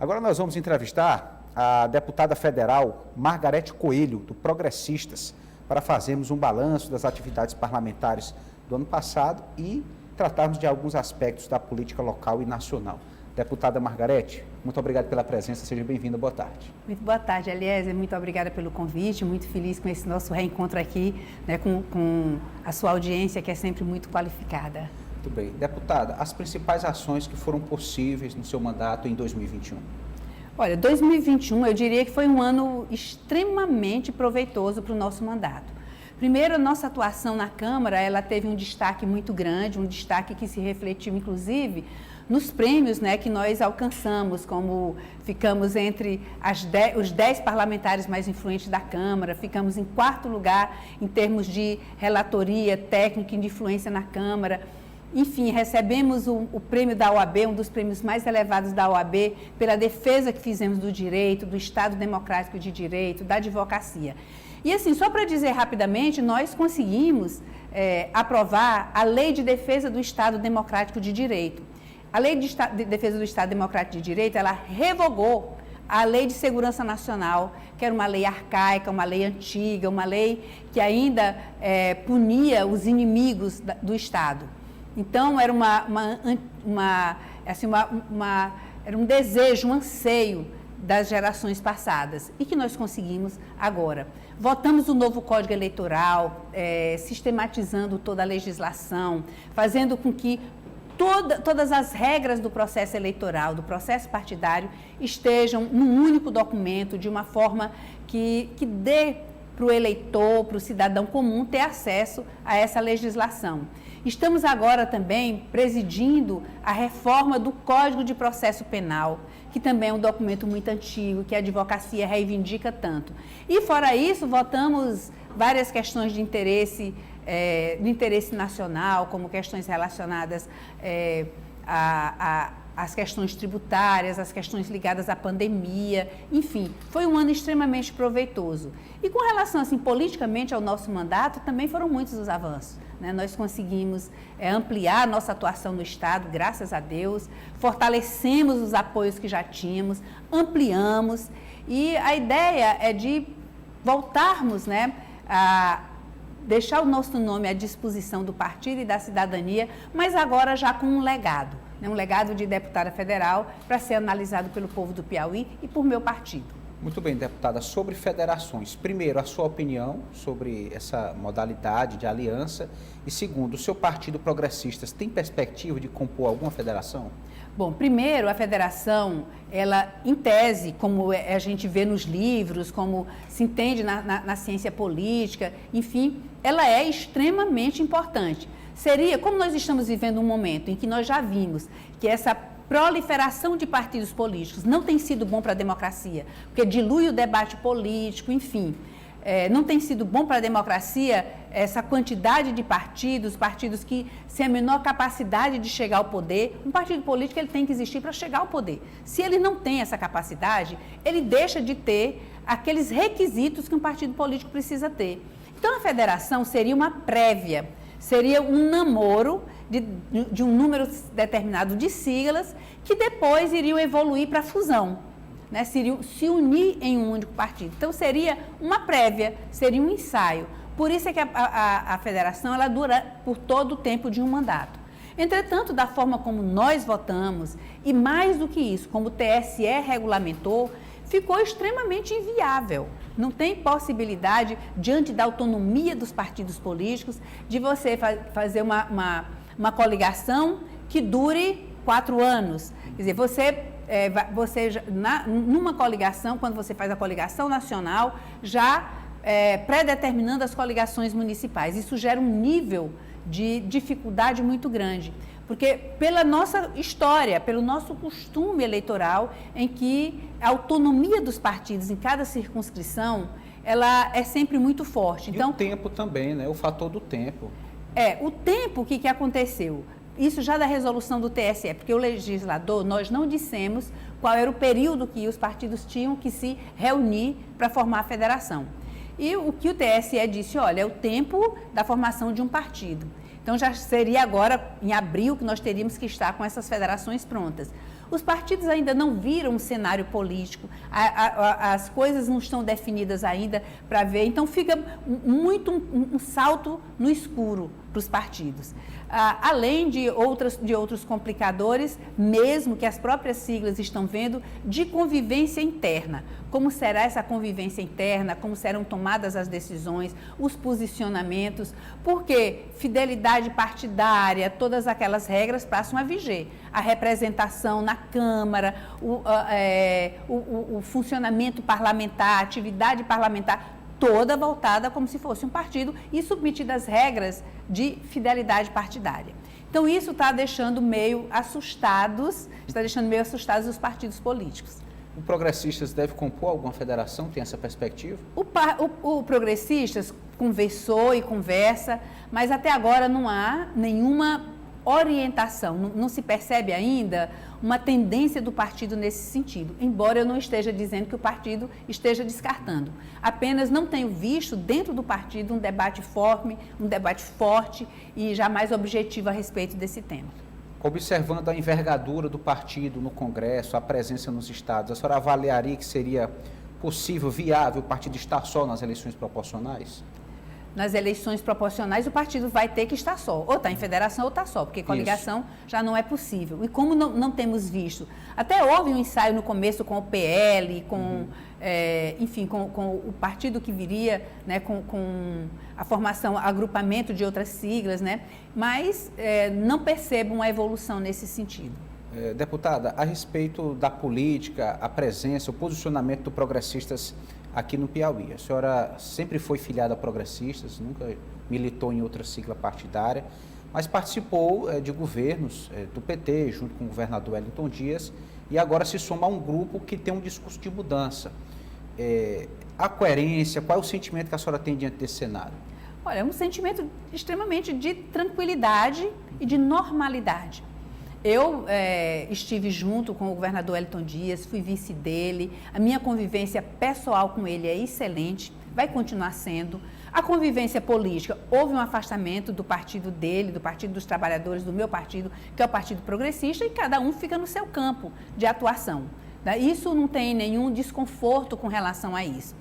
Agora nós vamos entrevistar a deputada federal Margarete Coelho, do Progressistas, para fazermos um balanço das atividades parlamentares do ano passado e tratarmos de alguns aspectos da política local e nacional. Deputada Margarete, muito obrigado pela presença, seja bem-vinda, boa tarde. Muito boa tarde, Eliezer, muito obrigada pelo convite, muito feliz com esse nosso reencontro aqui, né, com a sua audiência, que é sempre muito qualificada. Muito bem. Deputada, as principais ações que foram possíveis no seu mandato em 2021? Olha, 2021 eu diria que foi um ano extremamente proveitoso para o nosso mandato. Primeiro, a nossa atuação na Câmara, ela teve um destaque muito grande, um destaque que se refletiu, inclusive, nos prêmios, né, que nós alcançamos, como ficamos entre os 10 parlamentares mais influentes da Câmara, ficamos em 4º lugar em termos de relatoria técnica e de influência na Câmara. Enfim, recebemos o prêmio da OAB, um dos prêmios mais elevados da OAB, pela defesa que fizemos do direito, do Estado Democrático de Direito, da advocacia. E assim, só para dizer rapidamente, nós conseguimos aprovar a Lei de Defesa do Estado Democrático de Direito. A Lei de Defesa do Estado Democrático de Direito, ela revogou a Lei de Segurança Nacional, que era uma lei arcaica, uma lei antiga, uma lei que ainda punia os inimigos do Estado. Então, era era um desejo, um anseio das gerações passadas e que nós conseguimos agora. Votamos o novo Código Eleitoral, sistematizando toda a legislação, fazendo com que todas as regras do processo eleitoral, do processo partidário, estejam num único documento, de uma forma que dê para o eleitor, para o cidadão comum, ter acesso a essa legislação. Estamos agora também presidindo a reforma do Código de Processo Penal, que também é um documento muito antigo, que a advocacia reivindica tanto. E, fora isso, votamos várias questões de interesse, do interesse nacional, como questões relacionadas às questões tributárias, as questões ligadas à pandemia, enfim, foi um ano extremamente proveitoso. E com relação, assim, politicamente ao nosso mandato, também foram muitos os avanços, né? Nós conseguimos ampliar a nossa atuação no Estado, graças a Deus, fortalecemos os apoios que já tínhamos, ampliamos, e a ideia é de voltarmos, né, a deixar o nosso nome à disposição do partido e da cidadania, mas agora já com um legado de deputada federal para ser analisado pelo povo do Piauí e por meu partido. Muito bem, deputada. Sobre federações, primeiro, a sua opinião sobre essa modalidade de aliança e, segundo, o seu partido Progressistas tem perspectiva de compor alguma federação? Bom, primeiro, a federação, ela, em tese, como a gente vê nos livros, como se entende na ciência política, enfim, ela é extremamente importante. Seria, como nós estamos vivendo um momento em que nós já vimos que essa proliferação de partidos políticos não tem sido bom para a democracia, porque dilui o debate político, enfim, não tem sido bom para a democracia essa quantidade de partidos que sem a menor capacidade de chegar ao poder. Um partido político ele tem que existir para chegar ao poder. Se ele não tem essa capacidade, ele deixa de ter aqueles requisitos que um partido político precisa ter. Então, a federação seria uma prévia, seria um namoro de um número determinado de siglas que depois iriam evoluir para a fusão, né? Se unir em um único partido. Então, seria uma prévia, seria um ensaio. Por isso é que a federação ela dura por todo o tempo de um mandato. Entretanto, da forma como nós votamos, e mais do que isso, como o TSE regulamentou, ficou extremamente inviável. Não tem possibilidade, diante da autonomia dos partidos políticos, de você fazer uma coligação que dure 4 anos. Quer dizer, numa coligação, quando você faz a coligação nacional, já pré-determinando as coligações municipais. Isso gera um nível de dificuldade muito grande. Porque pela nossa história, pelo nosso costume eleitoral, em que a autonomia dos partidos em cada circunscrição, ela é sempre muito forte. Então, e o tempo também, né? O fator do tempo. O tempo, o que aconteceu? Isso já da resolução do TSE, porque o legislador, nós não dissemos qual era o período que os partidos tinham que se reunir para formar a federação. E o que o TSE disse, olha, é o tempo da formação de um partido. Então, já seria agora, em abril, que nós teríamos que estar com essas federações prontas. Os partidos ainda não viram um cenário político, as coisas não estão definidas ainda para ver, então fica muito um salto no escuro para os partidos. Além de outros complicadores, mesmo que as próprias siglas estão vendo, de convivência interna. Como será essa convivência interna, como serão tomadas as decisões, os posicionamentos, porque fidelidade partidária, todas aquelas regras passam a viger. A representação na Câmara, o funcionamento parlamentar, a atividade parlamentar, toda voltada como se fosse um partido e submetida às regras de fidelidade partidária. Então, isso está deixando meio assustados os partidos políticos. O Progressistas deve compor alguma federação? Tem essa perspectiva? O Progressistas conversou e conversa, mas até agora não há nenhuma orientação, não se percebe ainda uma tendência do partido nesse sentido, embora eu não esteja dizendo que o partido esteja descartando. Apenas não tenho visto dentro do partido um debate forte e jamais objetivo a respeito desse tema. Observando a envergadura do partido no Congresso, a presença nos estados, a senhora avaliaria que seria possível, viável, o partido estar só nas eleições proporcionais? Nas eleições proporcionais, o partido vai ter que estar só. Ou está em federação ou está só, porque coligação já não é possível. E como não temos visto, até houve um ensaio no começo com o PL, enfim, com o partido que viria, né, com a formação, agrupamento de outras siglas, né, mas não percebo uma evolução nesse sentido. Deputada, a respeito da política, a presença, o posicionamento do Progressistas aqui no Piauí. A senhora sempre foi filiada a Progressistas, nunca militou em outra sigla partidária, mas participou de governos do PT, junto com o governador Wellington Dias, e agora se soma a um grupo que tem um discurso de mudança. A coerência, qual é o sentimento que a senhora tem diante desse cenário? Olha, é um sentimento extremamente de tranquilidade e de normalidade. Eu estive junto com o governador Wellington Dias, fui vice dele, a minha convivência pessoal com ele é excelente, vai continuar sendo. A convivência política, houve um afastamento do partido dele, do Partido dos Trabalhadores, do meu partido, que é o Partido Progressista, e cada um fica no seu campo de atuação. Isso não tem nenhum desconforto com relação a isso.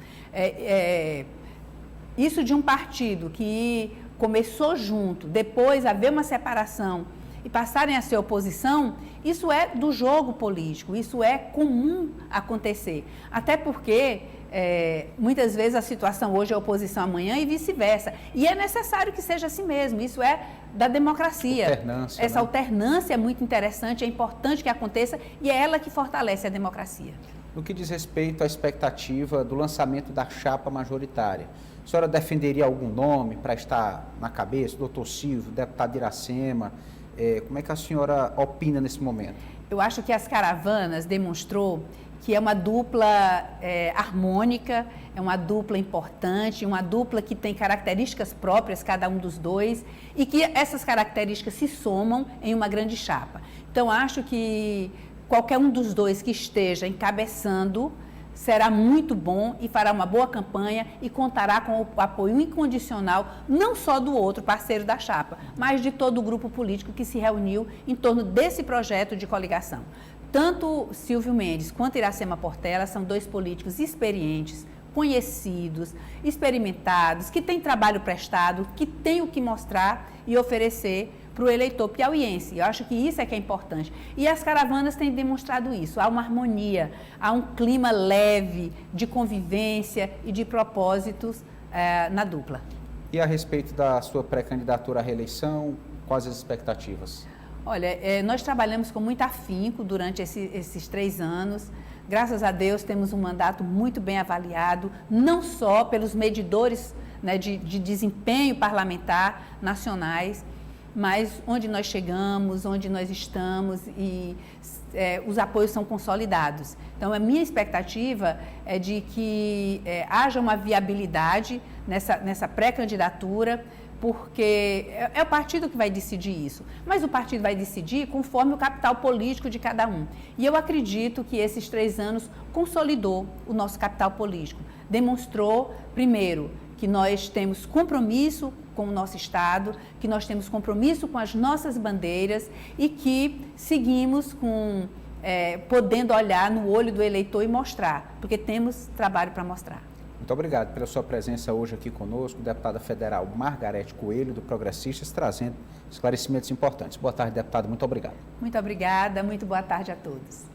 Isso de um partido que começou junto, depois haver uma separação, e passarem a ser oposição, isso é do jogo político, isso é comum acontecer. Até porque, muitas vezes, a situação hoje é oposição amanhã e vice-versa. E é necessário que seja assim mesmo, isso é da democracia. Alternância, essa alternância é muito interessante, é importante que aconteça e é ela que fortalece a democracia. No que diz respeito à expectativa do lançamento da chapa majoritária, a senhora defenderia algum nome para estar na cabeça? Doutor Silvio, deputado Iracema? Como é que a senhora opina nesse momento? Eu acho que as caravanas demonstrou que é uma dupla harmônica, é uma dupla importante, uma dupla que tem características próprias, cada um dos dois, e que essas características se somam em uma grande chapa. Então, acho que qualquer um dos dois que esteja encabeçando será muito bom e fará uma boa campanha e contará com o apoio incondicional, não só do outro parceiro da chapa, mas de todo o grupo político que se reuniu em torno desse projeto de coligação. Tanto Silvio Mendes quanto Iracema Portela são dois políticos experientes, conhecidos, experimentados, que têm trabalho prestado, que têm o que mostrar e oferecer para o eleitor piauiense. Eu acho que isso é que é importante. E as caravanas têm demonstrado isso. Há uma harmonia, há um clima leve de convivência e de propósitos na dupla. E a respeito da sua pré-candidatura à reeleição, quais as expectativas? Olha, nós trabalhamos com muito afinco durante esses 3 anos. Graças a Deus temos um mandato muito bem avaliado, não só pelos medidores, né, de desempenho parlamentar nacionais, mas onde nós chegamos, onde nós estamos e os apoios são consolidados. Então, a minha expectativa é de que haja uma viabilidade nessa pré-candidatura, porque é o partido que vai decidir isso. Mas o partido vai decidir conforme o capital político de cada um. E eu acredito que esses 3 anos consolidou o nosso capital político. Demonstrou, primeiro, que nós temos compromisso com o nosso Estado, que nós temos compromisso com as nossas bandeiras e que seguimos com podendo olhar no olho do eleitor e mostrar, porque temos trabalho para mostrar. Muito obrigado pela sua presença hoje aqui conosco, deputada federal Margarete Coelho, do Progressistas, trazendo esclarecimentos importantes. Boa tarde, deputada. Muito obrigado. Muito obrigada, muito boa tarde a todos.